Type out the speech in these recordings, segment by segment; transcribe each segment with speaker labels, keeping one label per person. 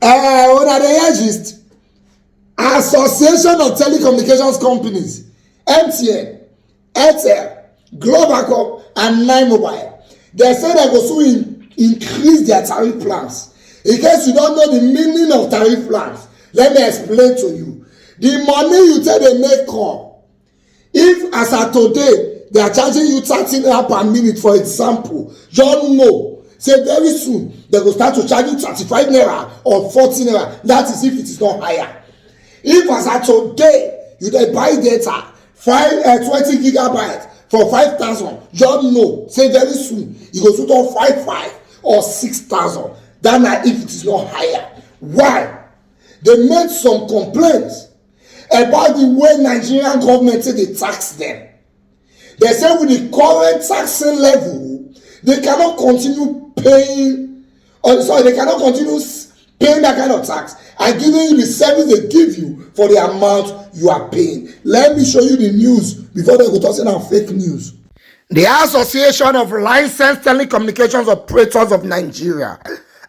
Speaker 1: Una dey hear gist? Association of Telecommunications Companies, MTN, Airtel, Globacom, and 9mobile. They say they go soon increase their tariff plans. In case you don't know the meaning of tariff plans, let me explain to you. The money you take dey make come. If as at today they are charging you 30 naira per minute, for example, just know say very soon they go start to charge you 35 naira or 40 naira. That is if it is not higher. If as at today you dey buy data 20 gigabytes for 5,000, just know say very soon e go soon turn 5,500 or 6,000. That na if it is not higher. Why? They made some complaints about the way Nigerian government say they tax them. They say with the current taxing level, they cannot continue paying, they cannot continue paying that kind of tax and giving you the service they give you for the amount you are paying. Let me show you the news before they go talk about fake news. The Association of Licensed Telecommunications Operators of Nigeria,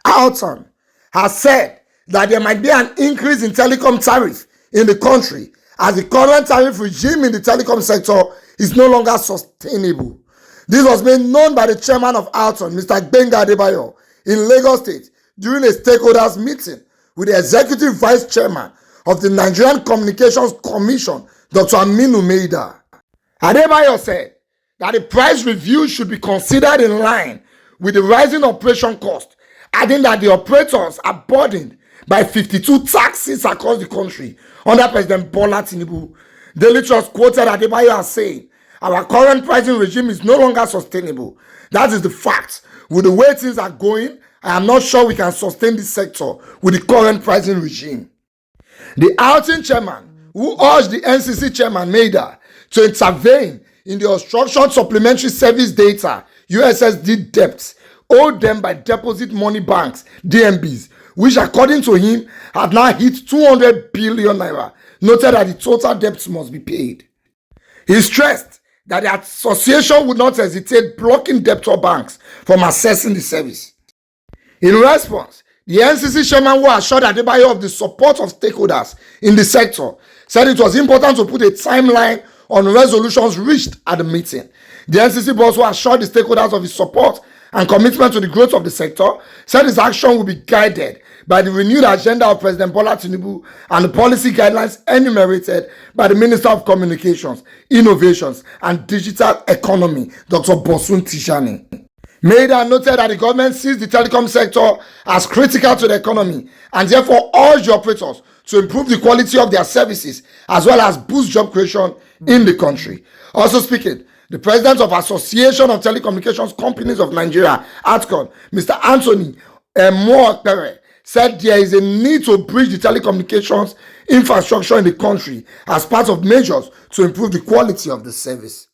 Speaker 1: Airtel, has said that there might be an increase in telecom tariff in the country as the current tariff regime in the telecom sector is no longer sustainable. This was made known by the chairman of Airtel, Mr. Gbenga Adebayo, in Lagos State during a stakeholders meeting with the executive vice chairman of the Nigerian Communications Commission, Dr. Aminu Maida. Adebayo said that the price review should be considered in line with the rising operation cost, adding that the operators are burdened by 52 taxes across the country under President Bola Tinubu. Daily Trust quoted Adebayo as saying, "Our current pricing regime is no longer sustainable. That is the fact. With the way things are going, I am not sure we can sustain this sector with the current pricing regime." The outing chairman, who urged the NCC chairman Maida to intervene in the unstructured supplementary service data USSD debts owed them by deposit money banks DMBs, which according to him had now hit 200 billion naira, noted that the total debts must be paid. He stressed that the association would not hesitate blocking debtor banks from accessing the service. In response, the NCC chairman, who assured Adebayo of the support of stakeholders in the sector, said it was important to put a timeline on resolutions reached at the meeting. The NCC boss, who assured the stakeholders of his support and commitment to the growth of the sector, said his action will be guided by the renewed agenda of President Bola Tinubu and the policy guidelines enumerated by the Minister of Communications, Innovations and Digital Economy, Dr. Bosun Tijani. Maida noted that the government sees the telecom sector as critical to the economy and therefore urged the operators to improve the quality of their services as well as boost job creation in the country. Also speaking, the president of Association of Telecommunications Companies of Nigeria, ATCON, Mr. Anthony Moakere, said there is a need to bridge the telecommunications infrastructure in the country as part of measures to improve the quality of the service.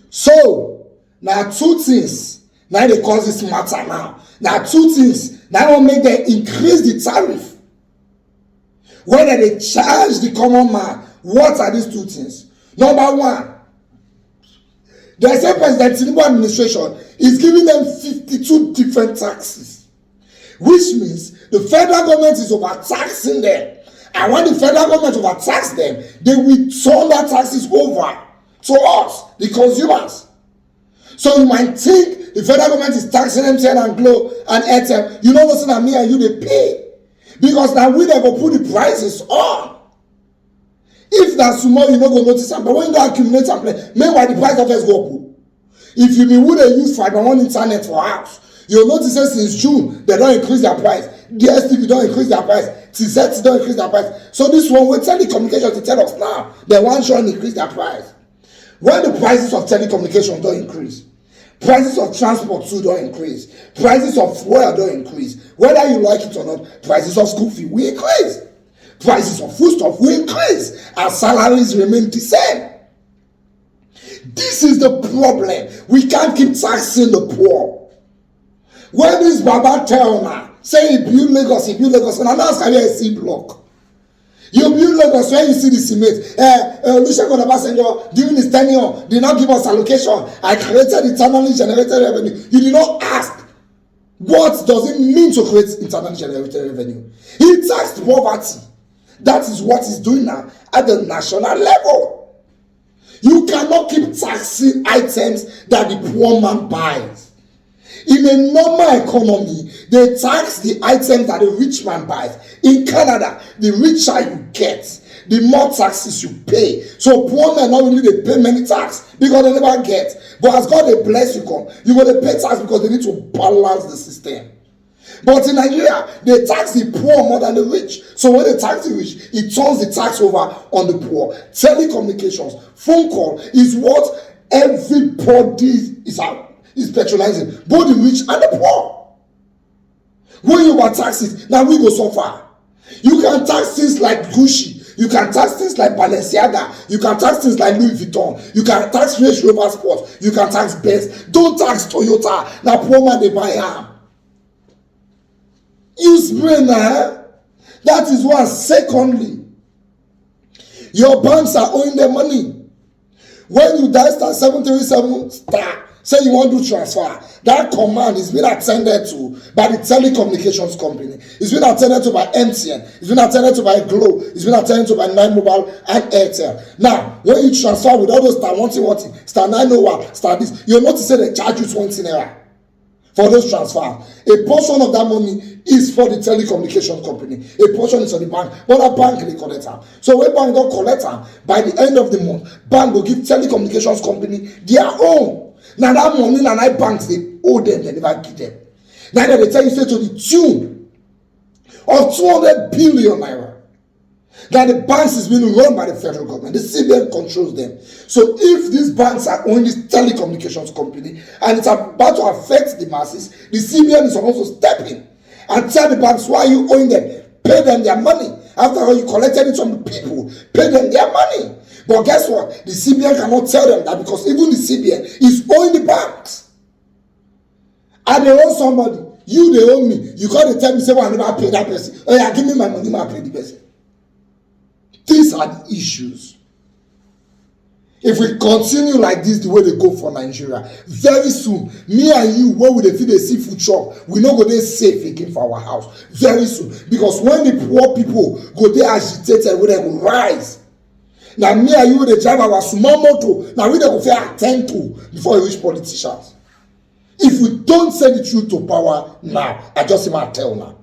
Speaker 1: So, now two things now they cause this matter now. Now two things now will make them increase the tariff. Whether they charge the common man, what are these two things? Number one, the same President Tinubu administration is giving them 52 different taxes, which means the federal government is overtaxing them. And when the federal government overtax them, they will turn that taxes over to us, the consumers. So you might think the federal government is taxing MTN and Glo and Airtel. You know what's me and you they pay. Because now we never put the prices on. If that's small, you not go notice them. But when you accumulate and play, meanwhile the price of us go up. If you be would they use fiber on internet for house, you'll notice that since June they don't increase their price. DSTV don't increase their price. TZ don't increase their price. So this one will telecommunications to tell us now they want to increase their price. When the prices of telecommunication don't increase, prices of transport too don't increase, prices of fuel don't increase, whether you like it or not, prices of school fee will increase, prices of foodstuff will increase, and salaries remain the same. This is the problem. We can't keep taxing the poor. When this Baba tell now, say he build Lagos, and I ask you a C block. You build Lagos where you see the cement. Olusegun Obasanjo during his tenure did not give us allocation. I created internally generated revenue. You did not ask What does it mean to create internally generated revenue? He taxed poverty. That is what he's doing now at the national level. You cannot keep taxing items that the poor man buys. In a normal economy, they tax the items that the rich man buys. In Canada, the richer you get, the more taxes you pay. So poor men not only they pay many tax because they never get, but as God they bless you come, you go to pay tax because they need to balance the system. But in Nigeria, they tax the poor more than the rich. So when they tax the rich, it turns the tax over on the poor. Telecommunications, phone call is what everybody is patronizing, both the rich and the poor. When you tax it, now we go so far. You can tax things like Gucci. You can tax things like Balenciaga. You can tax things like Louis Vuitton. You can tax Range Rover Sport. You can tax Benz. Don't tax Toyota. Now poor man they buy am. Use brain now. That is one. Secondly, your banks are owing them money. When you dial *737*, say you want to do transfer, that command is being attended to by the telecommunications company. It's been attended to by MTN. It's been attended to by Glo. It's been attended to by 9mobile and Airtel. Now, when you transfer with all those *101, star this, you'll notice that they charge you 20 naira for those transfers. A portion of that money is for the telecommunications company. A portion is on the bank, but a bank they collect them. So when bank don't collect them, by the end of the month, bank will give telecommunications company their own. Now that money, now that banks they owe them, they never give them. Now they tell you say to the tune of 200 billion naira. That the banks is being run by the federal government. The CBN controls them. So if these banks are owning this telecommunications company and it's about to affect the masses, the CBN is supposed to step in and tell the banks, why are you owing them? Pay them their money. After all, you collected it from the people. Pay them their money. But guess what? The CBN cannot tell them that because even the CBN is owing the banks. And they owe somebody. You, they owe me. You can't tell me, say, well, I never pay that person. Oh yeah, give me my money, I pay the person. These are the issues. If we continue like this, the way they go for Nigeria, very soon, me and you, where we feed a seafood shop, we not go there safe again for our house. Very soon. Because when the poor people go there agitated, we they go rise. Now me and you, they drive our small motor. Now we don't go fair attend to before we reach politicians. If we don't say the truth to power now, I just tell now.